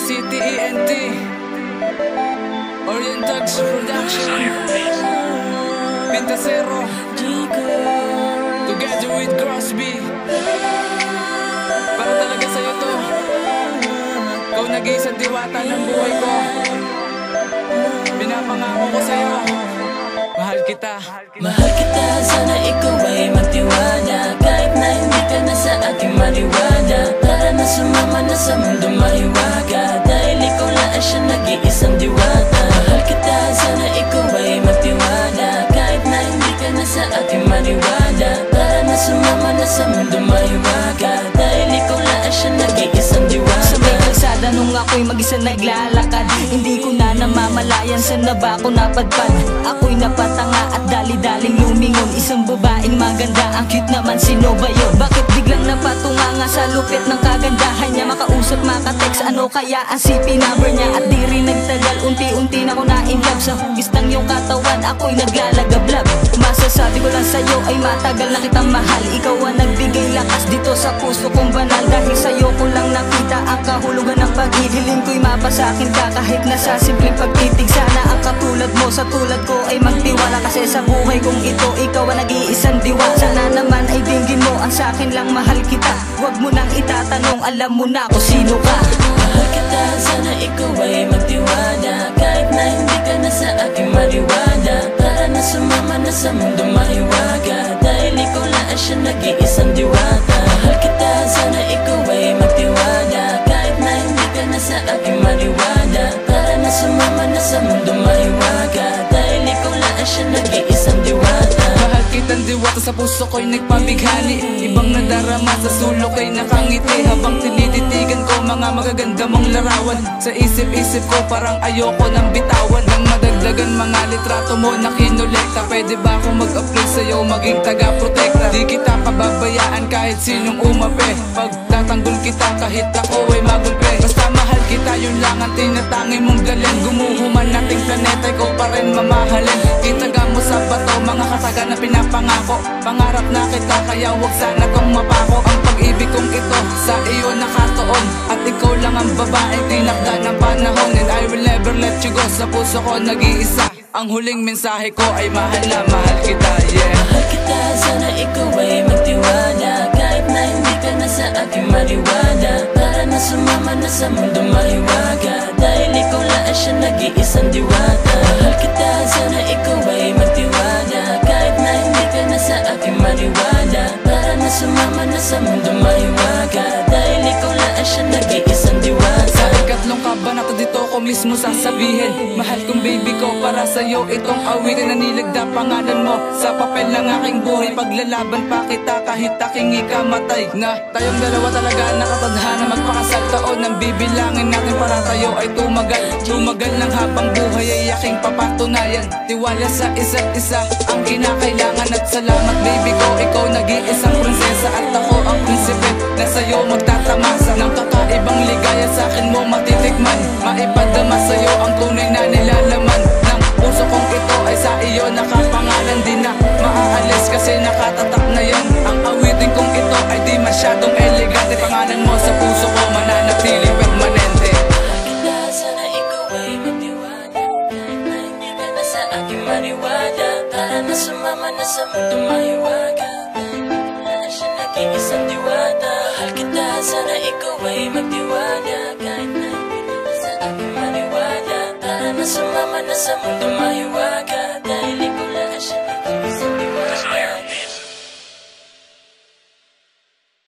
City ENT Orientax Production Pintasero together with Crosby. Para talaga sa'yo to. Ikaw nag-iisang diwata ng buhay ko. Pinapangako ko sa'yo, mahal kita. Mahal kita, sana ikaw ay magtiwala. Kahit na hindi ka na sa aking mariwala. Para na sumama na sa mundo mahiwaga. Dahil ikaw lang siya nag-iisang diwata. Mahal kita, sana ikaw ay magtiwala. Kahit na hindi ka na sa aking mariwala. Para na sumama na sa mundo mahiwaga. Dahil ikaw lang siya nag-iisang diwata. Sa may kalsada nung ako'y mag-isa naglalakad, hindi ko na namamalayan saan na ba ako napadpad. Ako'y napatanga at dali-daling lumingon. Isang babaeng maganda, ang cute naman, sino ba yun? Bakit biglang napatunga nga sa lupit ng kagandahan niya? Makausap, makatext, ano kaya ang CP number niya? At di rin nagtagal, unti-unti na ko na-inlove. Sa hugis ng iyong katawan, ako'y naglalagablab. Masasabi ko lang sa'yo ay matagal na kitang mahal. Ikaw ang nagbigay lakas dito sa puso kong banal. Dahil sa'yo ko lang nakita ang kahulugan ng pag-ibig. Hiling ko'y mapasakin ka kahit nasa simpleng pagtitig. Sana ang katulad mo sa tulad ko ay magtiwala. Kasi sa buhay kong ito, ikaw ang nag-iisang diwata. Sana naman ay dinggin mo ang sa'kin lang mahal kita. Huwag mo nang itatanong, alam mo na kung sino ka. Mahal kita, sana ikaw ay magtiwala. Kahit na hindi ka na sa aking mariwala. Para na sumama na sa mundo mahiwaga. Dahil ikaw lang siya nag-iisang diwata. Mahal kita, sana ikaw ay magtiwala. Kahit na hindi ka na sa aking mariwala. Para na sumama na sa mundo mahiwaga. Dahil ikaw lang siya nag-iisang diwata. Mahal kitang diwata, sa puso ko'y nagpabighani. Ibang nadarama sa sulok ay nakangiti. Habang tinititigan ko mga magaganda mong larawan. Sa isip-isip ko parang ayoko nang bitawan. Nang madagdagan mga litrato mo na kinolekta. Pwede ba akong mag-apply sa'yo maging taga-protekta? Di kita pababayaan kahit sinong umape. Pagtatanggol kita kahit ako ay magulpe. Basta mahal kita, yun lang ang tinatangi mong galing. Gumuhuman nating planeta, ikaw pa rin mamahalin. Itaga mo sa bato, mga kataga na pinapangako. Pangarap na kita, kaya wag sana kang mapako. Ang pag-ibig kong ito, sa iyo nakatuon. At ikaw lang ang babaeng tinakda ng panahon. And I will never let you go, sa puso ko nag-iisa. Ang huling mensahe ko ay mahal na mahal kita, yeah. Mahal kita, sana ikaw ay magtiwala. Kahit na hindi ka na sa aking mariwala. Para na sumama na sa mundo mahiwaga. Dahil ikaw lang siya nag-iisang diwata. Mahal kita, sana ikaw ay magtiwala. Kahit na hindi ka na sa aking mariwala. Para na sumama na sa mundo mahiwaga. Dahil ikaw lang siya nag-iisang diwata. Sa ikatlong kabanata dito ko mismo sasabihin, mahal kong baby ko, para sa'yo itong awitin na nilagda pangalan mo sa papel ng aking buhay. Paglalaban pa kita kahit aking ikamatay. Na tayong dalawa talaga nakatadhana magpakasal. Taon ang bibilangin natin para tayo ay tumagal. Tumagal ng habang buhay ay aking papatunayan. Tiwala sa isa't isa ang kinakailangan. At salamat baby ko, ikaw nag-iisang prinsesa. At ako ang prinsipe na sa'yo magtatamasa. Ng kakaibang ligaya sa'kin mo matitikman. Maipadama sa'yo ang tunay na nilalaman. Ng puso kong ito ay sa iyo nakapangalan. Di na maaalis kasi nakatatak na yan. Ang awitin kong ito ay di masyadong elegante. Pangalan mo sa puso ko mananatili permanente. Mahal kita, sana ikaw ay magtiwala. Kahit na hindi ka na sa aking mariwala. Para na sumama na sa mundo mahiwaga. Dahil siya nag-iisang diwata. Mahal kita, sana ikaw ay magtiwala. Kahit na hindi ka na sa aking mariwala. Para na sumama na sa mundo mahiwaga.